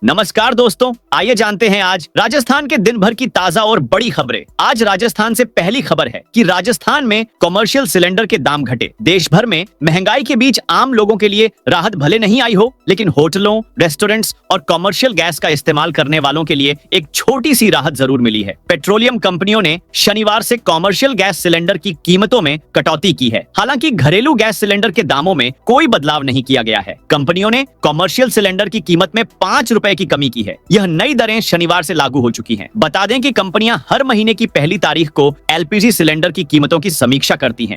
नमस्कार दोस्तों, आइए जानते हैं आज राजस्थान के दिन भर की ताजा और बड़ी खबरें। आज राजस्थान से पहली खबर है कि राजस्थान में कॉमर्शियल सिलेंडर के दाम घटे। देश भर में महंगाई के बीच आम लोगों के लिए राहत भले नहीं आई हो, लेकिन होटलों, रेस्टोरेंट्स और कॉमर्शियल गैस का इस्तेमाल करने वालों के लिए एक छोटी सी राहत जरूर मिली है। पेट्रोलियम कंपनियों ने शनिवार से कॉमर्शियल गैस सिलेंडर की कीमतों में कटौती की है। हालांकि घरेलू गैस सिलेंडर के दामों में कोई बदलाव नहीं किया गया है। कंपनियों ने कॉमर्शियल सिलेंडर की कीमत में 5 रुपए की कमी की है। यह नई दरें शनिवार से लागू हो चुकी हैं। बता दें कि कंपनियां हर महीने की पहली तारीख को एलपीजी सिलेंडर की कीमतों की समीक्षा करती हैं।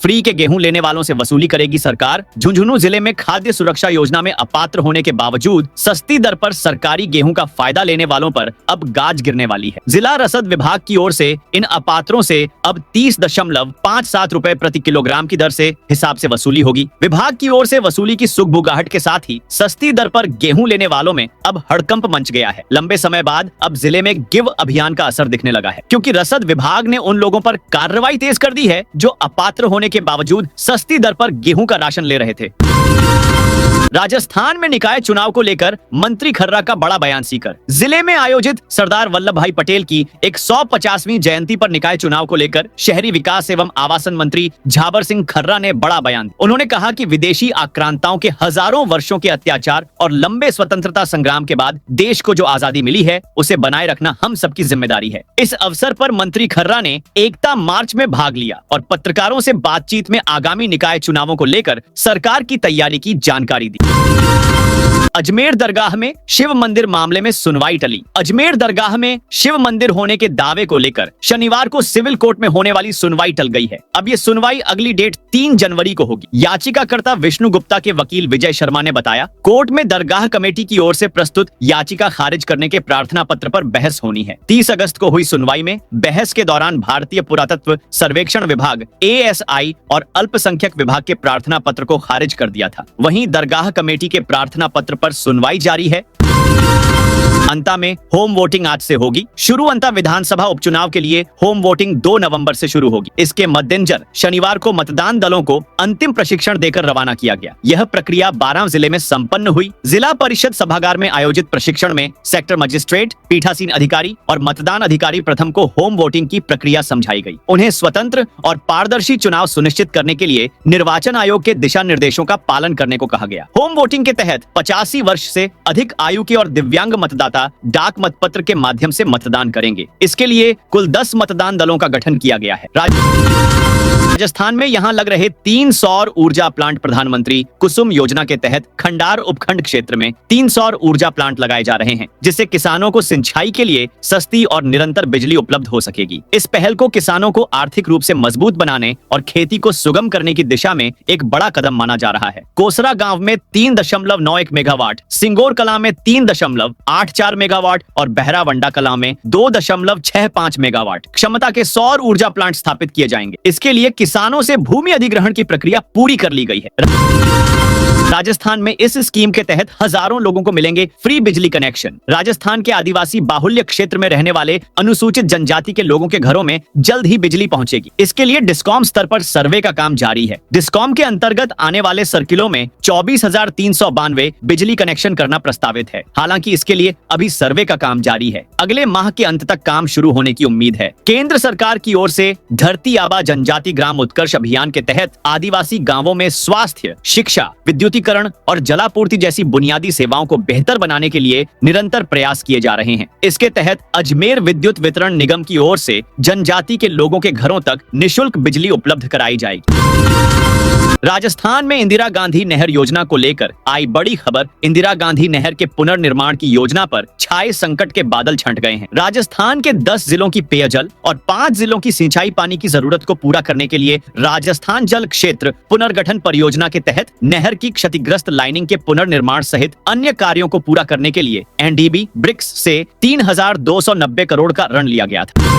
फ्री के गेहूं लेने वालों से वसूली करेगी सरकार। झुंझुनू जिले में खाद्य सुरक्षा योजना में अपात्र होने के बावजूद सस्ती दर पर सरकारी गेहूं का फायदा लेने वालों पर अब गाज गिरने वाली है। जिला रसद विभाग की ओर से इन अपात्रों से अब 30.57 रुपए प्रति किलोग्राम की दर से हिसाब से वसूली होगी। विभाग की ओर से वसूली की सुगबुगाहट के साथ ही सस्ती दर पर गेहूं लेने वालों में अब हड़कंप मच गया है। लंबे समय बाद अब जिले में गिव अभियान का असर दिखने लगा है, क्योंकि रसद विभाग ने उन लोगों पर कार्रवाई तेज कर दी है जो अपात्र होने के बावजूद सस्ती दर पर गेहूं का राशन ले रहे थे। राजस्थान में निकाय चुनाव को लेकर मंत्री खर्रा का बड़ा बयान सीकर। जिले में आयोजित सरदार वल्लभ भाई पटेल की 150वीं जयंती पर निकाय चुनाव को लेकर शहरी विकास एवं आवासन मंत्री झाबर सिंह खर्रा ने बड़ा बयान दिया। उन्होंने कहा कि विदेशी आक्रांताओं के हजारों वर्षों के अत्याचार और लंबे स्वतंत्रता संग्राम के बाद देश को जो आजादी मिली है, उसे बनाए रखना हम सबकी जिम्मेदारी है। इस अवसर पर मंत्री खर्रा ने एकता मार्च में भाग लिया और पत्रकारों से बातचीत में आगामी निकाय चुनावों को लेकर सरकार की तैयारी की जानकारी दी। अजमेर दरगाह में शिव मंदिर मामले में सुनवाई टली। अजमेर दरगाह में शिव मंदिर होने के दावे को लेकर शनिवार को सिविल कोर्ट में होने वाली सुनवाई टल गई है। अब ये सुनवाई अगली डेट 3 जनवरी को होगी। याचिकाकर्ता विष्णु गुप्ता के वकील विजय शर्मा ने बताया, कोर्ट में दरगाह कमेटी की ओर से प्रस्तुत याचिका खारिज करने के प्रार्थना पत्र पर बहस होनी है। 30 अगस्त को हुई सुनवाई में बहस के दौरान भारतीय पुरातत्व सर्वेक्षण विभाग ASI और अल्पसंख्यक विभाग के प्रार्थना पत्र को खारिज कर दिया था। वहीं दरगाह कमेटी के प्रार्थना पत्र पर सुनवाई जारी है। अंता में होम वोटिंग आज से होगी शुरू। अंता विधानसभा उपचुनाव के लिए होम वोटिंग 2 नवंबर से शुरू होगी। इसके मद्देनजर शनिवार को मतदान दलों को अंतिम प्रशिक्षण देकर रवाना किया गया। यह प्रक्रिया 12 जिले में संपन्न हुई। जिला परिषद सभागार में आयोजित प्रशिक्षण में सेक्टर मजिस्ट्रेट, पीठासीन अधिकारी और मतदान अधिकारी प्रथम को होम वोटिंग की प्रक्रिया समझाई गई। उन्हें स्वतंत्र और पारदर्शी चुनाव सुनिश्चित करने के लिए निर्वाचन आयोग के दिशा निर्देशों का पालन करने को कहा गया। होम वोटिंग के तहत 85 वर्ष से अधिक आयु के और दिव्यांग मतदाता डाक मतपत्र के माध्यम से मतदान करेंगे। इसके लिए कुल 10 मतदान दलों का गठन किया गया है। राजस्थान में यहां लग रहे 3 सौर ऊर्जा प्लांट प्रधानमंत्री कुसुम योजना के तहत खंडार उपखंड क्षेत्र में 3 सौर ऊर्जा प्लांट लगाए जा रहे हैं, जिससे किसानों को सिंचाई के लिए सस्ती और निरंतर बिजली उपलब्ध हो सकेगी। इस पहल को किसानों को आर्थिक रूप से मजबूत बनाने और खेती को सुगम करने की दिशा में एक बड़ा कदम माना जा रहा है। कोसरा गांव में 3.91 मेगावाट, सिंगोर कला में 3.84 मेगावाट और बहरावंडा कला में 2.65 मेगावाट क्षमता के सौर ऊर्जा प्लांट स्थापित किए जाएंगे। इसके लिए किसानों से भूमि अधिग्रहण की प्रक्रिया पूरी कर ली गई है। राजस्थान में इस स्कीम के तहत हजारों लोगों को मिलेंगे फ्री बिजली कनेक्शन। राजस्थान के आदिवासी बाहुल्य क्षेत्र में रहने वाले अनुसूचित जनजाति के लोगों के घरों में जल्द ही बिजली पहुंचेगी। इसके लिए डिस्कॉम स्तर पर सर्वे का काम जारी है। डिस्कॉम के अंतर्गत आने वाले सर्किलों में 24,392 बिजली कनेक्शन करना प्रस्तावित है। हालांकि इसके लिए अभी सर्वे का काम जारी है। अगले माह के अंत तक काम शुरू होने की उम्मीद है। केंद्र सरकार की ओर से धरती आबा जनजाति ग्राम उत्कर्ष अभियान के तहत आदिवासी गांवों में स्वास्थ्य, शिक्षा, विद्युतीकरण और जलापूर्ति जैसी बुनियादी सेवाओं को बेहतर बनाने के लिए निरंतर प्रयास किए जा रहे हैं। इसके तहत अजमेर विद्युत वितरण निगम की ओर से जनजाति के लोगों के घरों तक निःशुल्क बिजली उपलब्ध कराई जाएगी। राजस्थान में इंदिरा गांधी नहर योजना को लेकर आई बड़ी खबर। इंदिरा गांधी नहर के पुनर्निर्माण की योजना पर छाए संकट के बादल छंट गए हैं। राजस्थान के 10 जिलों की पेयजल और 5 जिलों की सिंचाई पानी की जरूरत को पूरा करने के लिए राजस्थान जल क्षेत्र पुनर्गठन परियोजना के तहत नहर की क्षतिग्रस्त लाइनिंग के पुनर्निर्माण सहित अन्य कार्यों को पूरा करने के लिए NDB ब्रिक्स से 3,290 करोड़ का ऋण लिया गया था।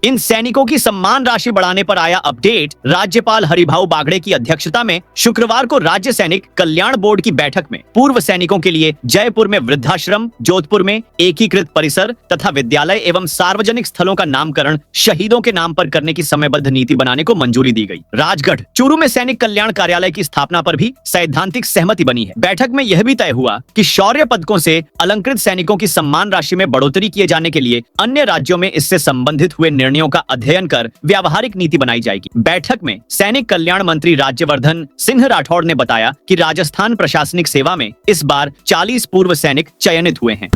इन सैनिकों की सम्मान राशि बढ़ाने पर आया अपडेट। राज्यपाल हरिभाऊ बागड़े की अध्यक्षता में शुक्रवार को राज्य सैनिक कल्याण बोर्ड की बैठक में पूर्व सैनिकों के लिए जयपुर में वृद्धाश्रम, जोधपुर में एकीकृत परिसर तथा विद्यालय एवं सार्वजनिक स्थलों का नामकरण शहीदों के नाम पर करने की समयबद्ध नीति बनाने को मंजूरी दी गई। राजगढ़ चूरू में सैनिक कल्याण कार्यालय की स्थापना पर भी सैद्धांतिक सहमति बनी है। बैठक में यह भी तय हुआ कि शौर्य पदकों से अलंकृत सैनिकों की सम्मान राशि में बढ़ोतरी किए जाने के लिए अन्य राज्यों में इससे संबंधित हुए निर्णयों का अध्ययन कर व्यावहारिक नीति बनाई जाएगी। बैठक में सैनिक कल्याण मंत्री राज्यवर्धन सिंह राठौड़ ने बताया कि राजस्थान प्रशासनिक सेवा में इस बार 40 पूर्व सैनिक चयनित हुए हैं।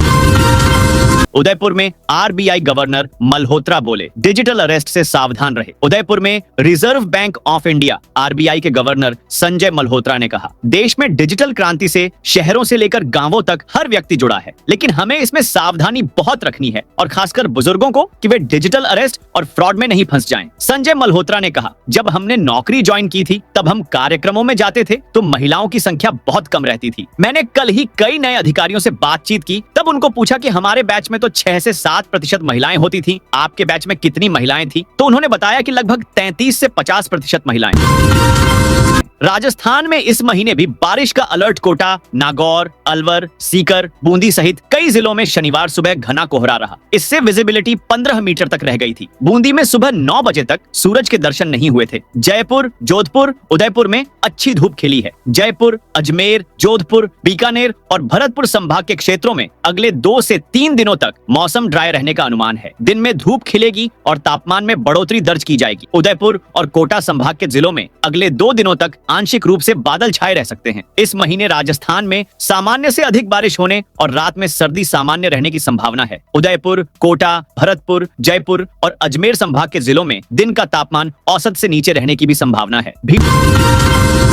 उदयपुर में आरबीआई गवर्नर मल्होत्रा बोले, डिजिटल अरेस्ट से सावधान रहे। उदयपुर में reserve bank of India RBI के गवर्नर संजय मल्होत्रा ने कहा, देश में डिजिटल क्रांति से शहरों से लेकर गांवों तक हर व्यक्ति जुड़ा है, लेकिन हमें इसमें सावधानी बहुत रखनी है और खासकर बुजुर्गों को कि वे डिजिटल अरेस्ट और फ्रॉड में नहीं फंस जाएं। संजय मल्होत्रा ने कहा, जब हमने नौकरी ज्वाइन की थी तब हम कार्यक्रमों में जाते थे तो महिलाओं की संख्या बहुत कम रहती थी। मैंने कल ही कई नए अधिकारियों से बातचीत की, तब उनको पूछा कि हमारे बैच में तो 6 से 7% महिलाएं होती थी, आपके बैच में कितनी महिलाएं थी? तो उन्होंने बताया कि लगभग 33 से 50% महिलाएं। राजस्थान में इस महीने भी बारिश का अलर्ट कोटा, नागौर, अलवर, सीकर, बूंदी सहित कई जिलों में शनिवार सुबह घना कोहरा रहा। इससे विजिबिलिटी 15 मीटर तक रह गई थी। बूंदी में सुबह 9 बजे तक सूरज के दर्शन नहीं हुए थे। जयपुर, जोधपुर, उदयपुर में अच्छी धूप खिली है। जयपुर, अजमेर, जोधपुर, बीकानेर और भरतपुर संभाग के क्षेत्रों में अगले 2 से 3 दिनों तक मौसम ड्राई रहने का अनुमान है। दिन में धूप खिलेगी और तापमान में बढ़ोतरी दर्ज की जाएगी। उदयपुर और कोटा संभाग के जिलों में अगले 2 दिनों तक आंशिक रूप से बादल छाए रह सकते हैं। इस महीने राजस्थान में सामान्य से अधिक बारिश होने और रात में सर्दी सामान्य रहने की संभावना है। उदयपुर, कोटा, भरतपुर, जयपुर और अजमेर संभाग के जिलों में दिन का तापमान औसत से नीचे रहने की भी संभावना है।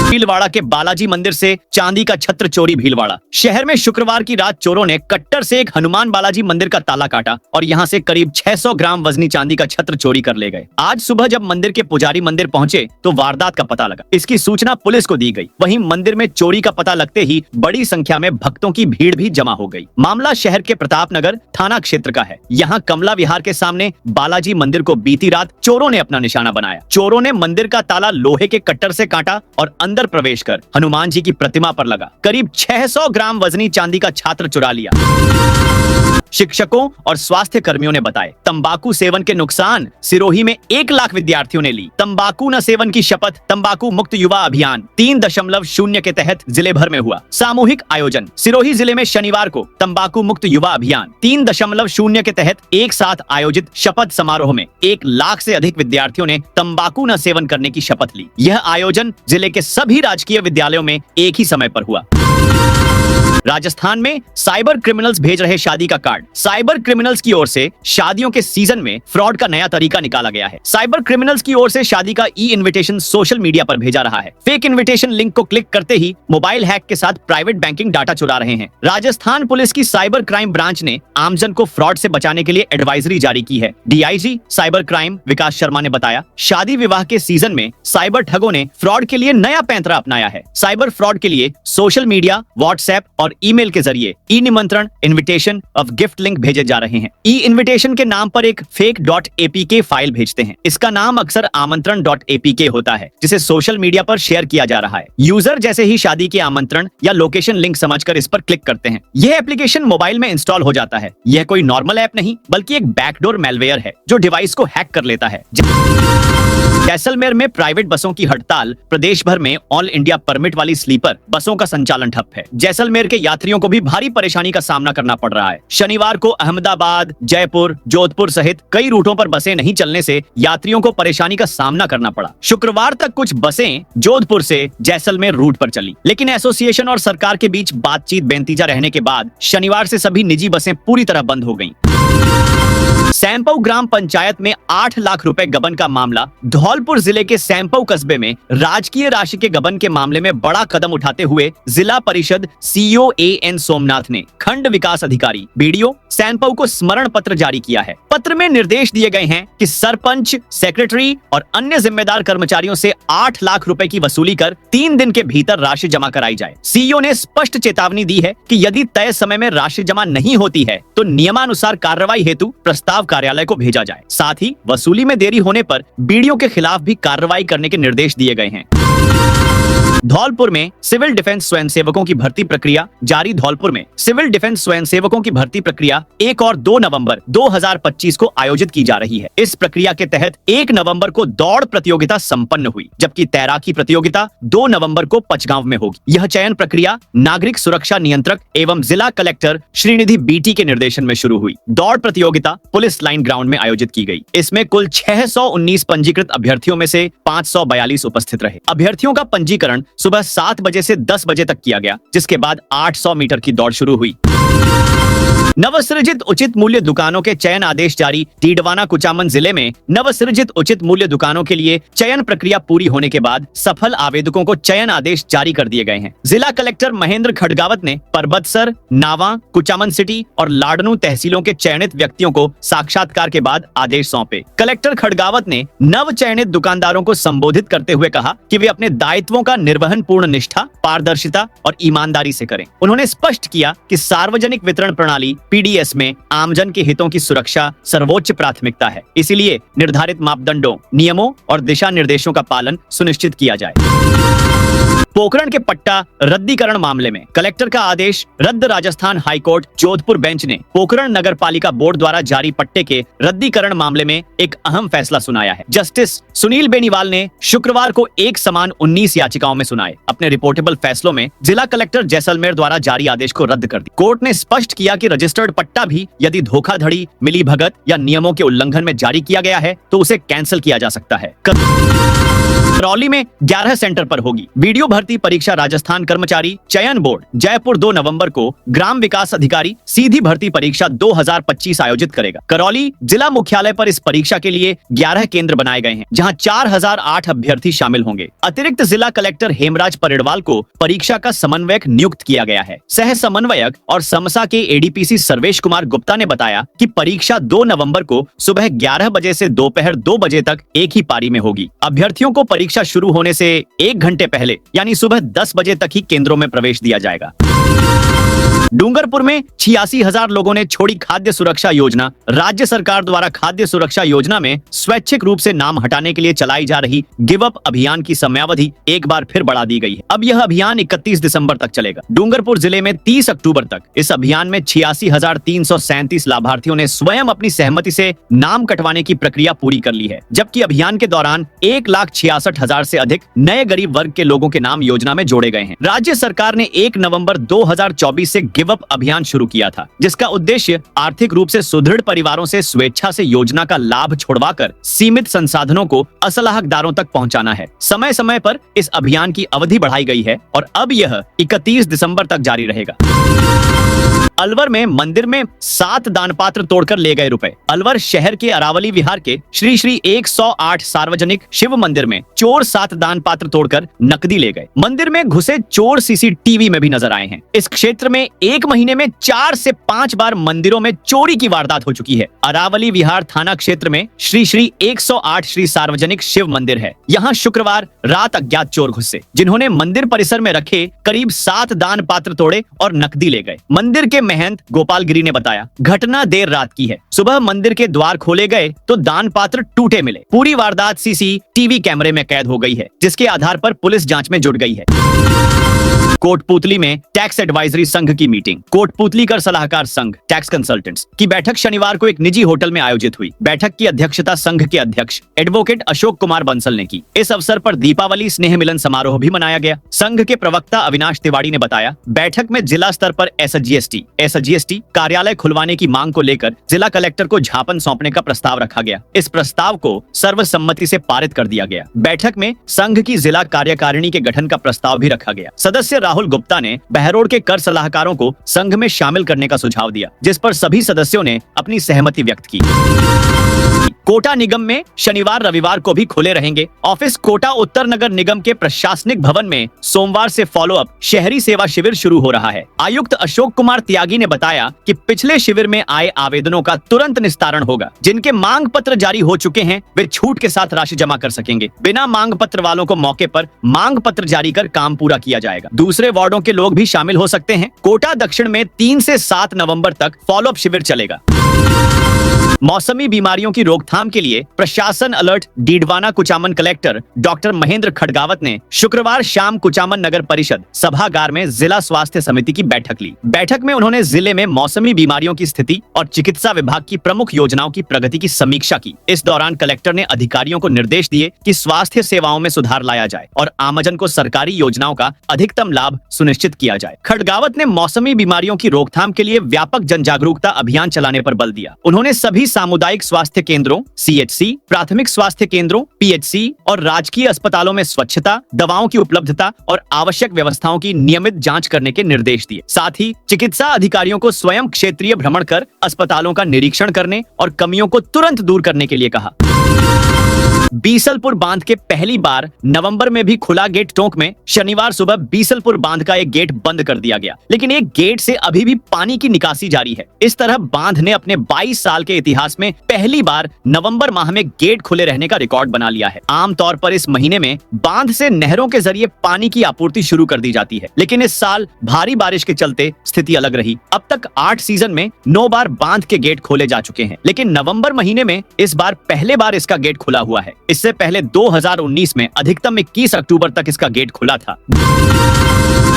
भीलवाड़ा के बालाजी मंदिर से चांदी का छत्र चोरी। भीलवाड़ा शहर में शुक्रवार की रात चोरों ने कट्टर से एक हनुमान बालाजी मंदिर का ताला काटा और यहां से करीब 600 ग्राम वजनी चांदी का छत्र चोरी कर ले गए। आज सुबह जब मंदिर के पुजारी मंदिर पहुंचे तो वारदात का पता लगा। इसकी सूचना पुलिस को दी गई। वहीं मंदिर में चोरी का पता लगते ही बड़ी संख्या में भक्तों की भीड़ भी जमा हो गई। मामला शहर के प्रतापनगर थाना क्षेत्र का है। यहाँ कमला विहार के सामने बालाजी मंदिर को बीती रात चोरों ने अपना निशाना बनाया। चोरों ने मंदिर का ताला लोहे के कट्टर से काटा और अंदर प्रवेश कर हनुमान जी की प्रतिमा पर लगा करीब 600 ग्राम वजनी चांदी का छात्र चुरा लिया। शिक्षकों और स्वास्थ्य कर्मियों ने बताए, तंबाकू सेवन के नुकसान। सिरोही में 1 लाख विद्यार्थियों ने ली तंबाकू न सेवन की शपथ। तंबाकू मुक्त युवा अभियान 3.0 के तहत जिले भर में हुआ सामूहिक आयोजन। सिरोही जिले में शनिवार को तंबाकू मुक्त युवा अभियान 3.0 के तहत एक साथ आयोजित शपथ समारोह में 1 लाख से अधिक विद्यार्थियों ने तंबाकू न सेवन करने की शपथ ली। यह आयोजन जिले के सभी राजकीय विद्यालयों में एक ही समय पर हुआ। राजस्थान में साइबर क्रिमिनल्स भेज रहे शादी का कार्ड। साइबर क्रिमिनल्स की ओर से शादियों के सीजन में फ्रॉड का नया तरीका निकाला गया है। साइबर क्रिमिनल्स की ओर से शादी का ई इन्विटेशन सोशल मीडिया पर भेजा रहा है। फेक इन्विटेशन लिंक को क्लिक करते ही मोबाइल हैक के साथ प्राइवेट बैंकिंग डाटा चुरा रहे हैं। राजस्थान पुलिस की साइबर क्राइम ब्रांच ने आमजन को फ्रॉड से बचाने के लिए एडवाइजरी जारी की है। डीआईजी साइबर क्राइम विकास शर्मा ने बताया, शादी विवाह के सीजन में साइबर ठगों ने फ्रॉड के लिए नया पैंतरा अपनाया है। साइबर फ्रॉड के लिए सोशल मीडिया, व्हाट्सएप और ईमेल के जरिए ई निमंत्रण इन्विटेशन ऑफ गिफ्ट लिंक भेजे जा रहे हैं। ई इन्विटेशन के नाम पर एक फेक .apk फाइल भेजते हैं। इसका नाम अक्सर आमंत्रण .apk होता है, जिसे सोशल मीडिया पर शेयर किया जा रहा है। यूजर जैसे ही शादी के आमंत्रण या लोकेशन लिंक समझकर इस पर क्लिक करते हैं। यह एप्लीकेशन मोबाइल में इंस्टॉल हो जाता है। यह कोई नॉर्मल ऐप नहीं बल्कि एक बैकडोर मैलवेयर है जो डिवाइस को हैक कर लेता है। जैसलमेर में प्राइवेट बसों की हड़ताल। प्रदेश भर में ऑल इंडिया परमिट वाली स्लीपर बसों का संचालन ठप है। जैसलमेर के यात्रियों को भी भारी परेशानी का सामना करना पड़ रहा है। शनिवार को अहमदाबाद, जयपुर, जोधपुर सहित कई रूटों पर बसें नहीं चलने से यात्रियों को परेशानी का सामना करना पड़ा। शुक्रवार तक कुछ बसें जोधपुर से जैसलमेर रूट पर चली, लेकिन एसोसिएशन और सरकार के बीच बातचीत बेनतीजा रहने के बाद शनिवार से सभी निजी बसें पूरी तरह बंद हो गईं। सैंपऊ ग्राम पंचायत में 8 लाख रुपए गबन का मामला। धौलपुर जिले के सैंपऊ कस्बे में राजकीय राशि के गबन के मामले में बड़ा कदम उठाते हुए जिला परिषद सीईओ एएन सोमनाथ ने खंड विकास अधिकारी बीडीओ सैंपऊ को स्मरण पत्र जारी किया है। पत्र में निर्देश दिए गए हैं कि सरपंच, सेक्रेटरी और अन्य जिम्मेदार कर्मचारियों से 8 लाख रुपए की वसूली कर 3 दिन के भीतर राशि जमा कराई जाए। सीईओ ने स्पष्ट चेतावनी दी है कि यदि तय समय में राशि जमा नहीं होती है तो नियमानुसार कार्रवाई हेतु प्रस्ताव कार्यालय को भेजा जाए। साथ ही वसूली में देरी होने पर बीडीओ के खिलाफ भी कार्रवाई करने के निर्देश दिए गए हैं। धौलपुर में सिविल डिफेंस स्वयंसेवकों की भर्ती प्रक्रिया जारी। धौलपुर में सिविल डिफेंस स्वयंसेवकों की भर्ती प्रक्रिया 1 और 2 नवंबर 2025 को आयोजित की जा रही है। इस प्रक्रिया के तहत 1 नवंबर को दौड़ प्रतियोगिता संपन्न हुई, जबकि तैराकी प्रतियोगिता 2 नवंबर को पचगांव में होगी। यह चयन प्रक्रिया नागरिक सुरक्षा नियंत्रक एवं जिला कलेक्टर श्रीनिधि बीटी के निर्देशन में शुरू हुई। दौड़ प्रतियोगिता पुलिस लाइन ग्राउंड में आयोजित की गई। इसमें कुल 619 पंजीकृत अभ्यर्थियों में से 542 उपस्थित रहे। अभ्यर्थियों का पंजीकरण सुबह 7 बजे से 10 बजे तक किया गया, जिसके बाद 800 मीटर की दौड़ शुरू हुई। नवसृजित उचित मूल्य दुकानों के चयन आदेश जारी। डीडवाना कुचामन जिले में नवसृजित उचित मूल्य दुकानों के लिए चयन प्रक्रिया पूरी होने के बाद सफल आवेदकों को चयन आदेश जारी कर दिए गए हैं। जिला कलेक्टर महेंद्र खडगावत ने परबतसर, नावा, कुचामन सिटी और लाडनू तहसीलों के चयनित व्यक्तियों को साक्षात्कार के बाद आदेश सौंपे। कलेक्टर खडगावत ने नव चयनित दुकानदारों को संबोधित करते हुए कहा कि वे अपने दायित्वों का निर्वहन पूर्ण निष्ठा, पारदर्शिता और ईमानदारी से करें। उन्होंने स्पष्ट किया कि सार्वजनिक वितरण प्रणाली पीडीएस में आमजन के हितों की सुरक्षा सर्वोच्च प्राथमिकता है, इसलिए निर्धारित मापदंडों, नियमों और दिशा निर्देशों का पालन सुनिश्चित किया जाए। पोखरण के पट्टा रद्दीकरण मामले में कलेक्टर का आदेश रद्द। राजस्थान हाईकोर्ट जोधपुर बेंच ने पोखरण नगर पालिका बोर्ड द्वारा जारी पट्टे के रद्दीकरण मामले में एक अहम फैसला सुनाया है। जस्टिस सुनील बेनीवाल ने शुक्रवार को एक समान 19 याचिकाओं में सुनाए अपने रिपोर्टेबल फैसलों में जिला कलेक्टर जैसलमेर द्वारा जारी आदेश को रद्द कर दिया। कोर्ट ने स्पष्ट किया कि रजिस्टर्ड पट्टा भी यदि धोखाधड़ी, मिलीभगत या नियमों के उल्लंघन में जारी किया गया है तो उसे कैंसिल किया जा सकता है। करौली में 11 सेंटर पर होगी वीडियो भर्ती परीक्षा। राजस्थान कर्मचारी चयन बोर्ड जयपुर 2 नवंबर को ग्राम विकास अधिकारी सीधी भर्ती परीक्षा 2025 आयोजित करेगा। करौली जिला मुख्यालय पर इस परीक्षा के लिए 11 केंद्र बनाए गए हैं, जहां 4008 अभ्यर्थी शामिल होंगे। अतिरिक्त जिला कलेक्टर हेमराज परिडवाल को परीक्षा का समन्वयक नियुक्त किया गया है। सह समन्वयक और समसा के एडीपीसी सर्वेश कुमार गुप्ता ने बताया कि परीक्षा 2 नवंबर को सुबह 11 बजे से दोपहर 2 बजे तक एक ही पारी में होगी। अभ्यर्थियों को परीक्षा शुरू होने से 1 घंटे पहले यानी सुबह 10 बजे तक ही केंद्रों में प्रवेश दिया जाएगा। डूंगरपुर में 86,000 लोगों ने छोड़ी खाद्य सुरक्षा योजना। राज्य सरकार द्वारा खाद्य सुरक्षा योजना में स्वैच्छिक रूप से नाम हटाने के लिए चलाई जा रही गिव अप अभियान की समयावधि एक बार फिर बढ़ा दी गई है। अब यह अभियान 31 दिसंबर तक चलेगा। डूंगरपुर जिले में 30 अक्टूबर तक इस अभियान में 86,337 लाभार्थियों ने स्वयं अपनी सहमति से नाम कटवाने की प्रक्रिया पूरी कर ली है, जबकि अभियान के दौरान 1,66,000 से अधिक नए गरीब वर्ग के लोगों के नाम योजना में जोड़े गए हैं। राज्य सरकार ने 1 नवंबर 2024 से गिव अप अभियान शुरू किया था, जिसका उद्देश्य आर्थिक रूप से सुदृढ़ परिवारों से स्वेच्छा से योजना का लाभ छुड़वाकर सीमित संसाधनों को असल हकदारों तक पहुंचाना है। समय समय पर इस अभियान की अवधि बढ़ाई गई है और अब यह 31 दिसंबर तक जारी रहेगा। अलवर में मंदिर में 7 दान पात्र तोड़कर ले गए रुपए। अलवर शहर के अरावली विहार के श्री श्री 108 सार्वजनिक शिव मंदिर में चोर 7 दान पात्र तोड़कर नकदी ले गए। मंदिर में घुसे चोर सीसीटीवी में भी नजर आए हैं। इस क्षेत्र में एक महीने में 4 से 5 बार मंदिरों में चोरी की वारदात हो चुकी है। अरावली विहार थाना क्षेत्र में श्री श्री 108 श्री सार्वजनिक शिव मंदिर है। यहाँ शुक्रवार रात अज्ञात चोर घुसे, जिन्होंने मंदिर परिसर में रखे करीब 7 दान पात्र तोड़े और नकदी ले गए। मंदिर के महंत गोपालगिरी ने बताया, घटना देर रात की है। सुबह मंदिर के द्वार खोले गए तो दान पात्र टूटे मिले। पूरी वारदात सीसीटीवी कैमरे में कैद हो गई है, जिसके आधार पर पुलिस जांच में जुट गई है। कोटपूतली में टैक्स एडवाइजरी संघ की मीटिंग। कोटपूतली कर सलाहकार संघ टैक्स कंसल्टेंट्स की बैठक शनिवार को एक निजी होटल में आयोजित हुई। बैठक की अध्यक्षता संघ के अध्यक्ष एडवोकेट अशोक कुमार बंसल ने की। इस अवसर पर दीपावली स्नेह मिलन समारोह भी मनाया गया। संघ के प्रवक्ता अविनाश तिवारी ने बताया, बैठक में जिला स्तर पर एसजीएसटी कार्यालय खुलवाने की मांग को लेकर जिला कलेक्टर को ज्ञापन सौंपने का प्रस्ताव रखा गया। इस प्रस्ताव को सर्वसम्मति से पारित कर दिया गया। बैठक में संघ की जिला कार्यकारिणी के गठन का प्रस्ताव भी रखा गया। सदस्य राहुल गुप्ता ने बहरोड के कर सलाहकारों को संघ में शामिल करने का सुझाव दिया, जिस पर सभी सदस्यों ने अपनी सहमति व्यक्त की। कोटा निगम में शनिवार रविवार को भी खुले रहेंगे। ऑफिस कोटा उत्तर नगर निगम के प्रशासनिक भवन में सोमवार से फॉलो अप शहरी सेवा शिविर शुरू हो रहा है। आयुक्त अशोक कुमार त्यागी ने बताया कि पिछले शिविर में आए आवेदनों का तुरंत निस्तारण होगा। जिनके मांग पत्र जारी हो चुके हैं वे छूट के साथ राशि जमा कर सकेंगे। बिना मांग पत्र वालों को मौके पर मांग पत्र जारी कर काम पूरा किया जाएगा। दूसरे वार्डों के लोग भी शामिल हो सकते हैं। कोटा दक्षिण में 3 से 7 नवंबर तक फॉलो अप शिविर चलेगा। मौसमी बीमारियों की रोकथाम के लिए प्रशासन alert. Didwana Kuchaman collector doctor Mahendra Khadgawat ने शुक्रवार शाम कुचामन नगर परिषद सभागार में जिला स्वास्थ्य समिति की बैठक ली। बैठक में उन्होंने जिले में मौसमी बीमारियों की स्थिति और चिकित्सा विभाग की प्रमुख योजनाओं की प्रगति की समीक्षा की। इस दौरान कलेक्टर ने अधिकारियों को निर्देश दिए कि स्वास्थ्य सेवाओं में सुधार लाया जाए और आमजन को सरकारी योजनाओं का अधिकतम लाभ सुनिश्चित किया जाए। खडगावत ने मौसमी बीमारियों की रोकथाम के लिए व्यापक जन जागरूकता अभियान चलाने पर बल दिया। उन्होंने सभी सामुदायिक स्वास्थ्य केंद्रों CHC, प्राथमिक स्वास्थ्य केंद्रों PHC और राजकीय अस्पतालों में स्वच्छता, दवाओं की उपलब्धता और आवश्यक व्यवस्थाओं की नियमित जांच करने के निर्देश दिए। साथ ही चिकित्सा अधिकारियों को स्वयं क्षेत्रीय भ्रमण कर अस्पतालों का निरीक्षण करने और कमियों को तुरंत दूर करने के लिए कहा। बीसलपुर बांध के पहली बार नवंबर में भी खुला गेट टोंक में शनिवार सुबह बीसलपुर बांध का एक गेट बंद कर दिया गया, लेकिन एक गेट से अभी भी पानी की निकासी जारी है। इस तरह बांध ने अपने 22 साल के इतिहास में पहली बार नवंबर माह में गेट खुले रहने का रिकॉर्ड बना लिया है। आमतौर पर इस महीने में बांध से नहरों के जरिए पानी की आपूर्ति शुरू कर दी जाती है, लेकिन इस साल भारी बारिश के चलते स्थिति अलग रही। अब तक 8 सीजन में 9 बार बांध के गेट खोले जा चुके हैं, लेकिन नवंबर महीने में इस बार पहले बार इसका गेट खुला हुआ है। इससे पहले 2019 में अधिकतम 21 अक्टूबर तक इसका गेट खुला था।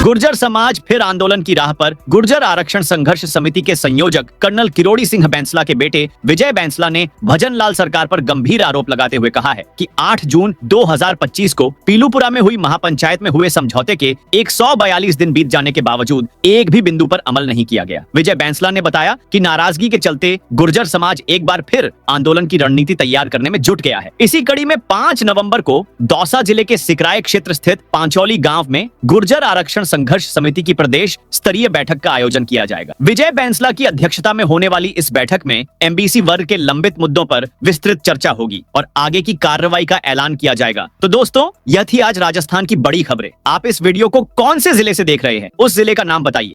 गुर्जर समाज फिर आंदोलन की राह पर। गुर्जर आरक्षण संघर्ष समिति के संयोजक कर्नल किरोड़ी सिंह बैंसला के बेटे विजय बैंसला ने भजन लाल सरकार पर गंभीर आरोप लगाते हुए कहा है कि 8 जून 2025 को पीलूपुरा में हुई महापंचायत में हुए समझौते के 142 दिन बीत जाने के बावजूद एक भी बिंदु पर अमल नहीं किया गया। विजय बैंसला ने बताया कि नाराजगी के चलते गुर्जर समाज एक बार फिर आंदोलन की रणनीति तैयार करने में जुट गया है। इसी कड़ी में 5 नवंबर को दौसा जिले के सिकराय क्षेत्र स्थित पांचौली गांव में गुर्जर आरक्षण संघर्ष समिति की प्रदेश स्तरीय बैठक का आयोजन किया जाएगा। विजय बैंसला की अध्यक्षता में होने वाली इस बैठक में MBC वर्ग के लंबित मुद्दों पर विस्तृत चर्चा होगी और आगे की कार्रवाई का ऐलान किया जाएगा। तो दोस्तों, यह थी आज राजस्थान की बड़ी खबरें। आप इस वीडियो को कौन से जिले से देख रहे हैं, उस जिले का नाम बताइए।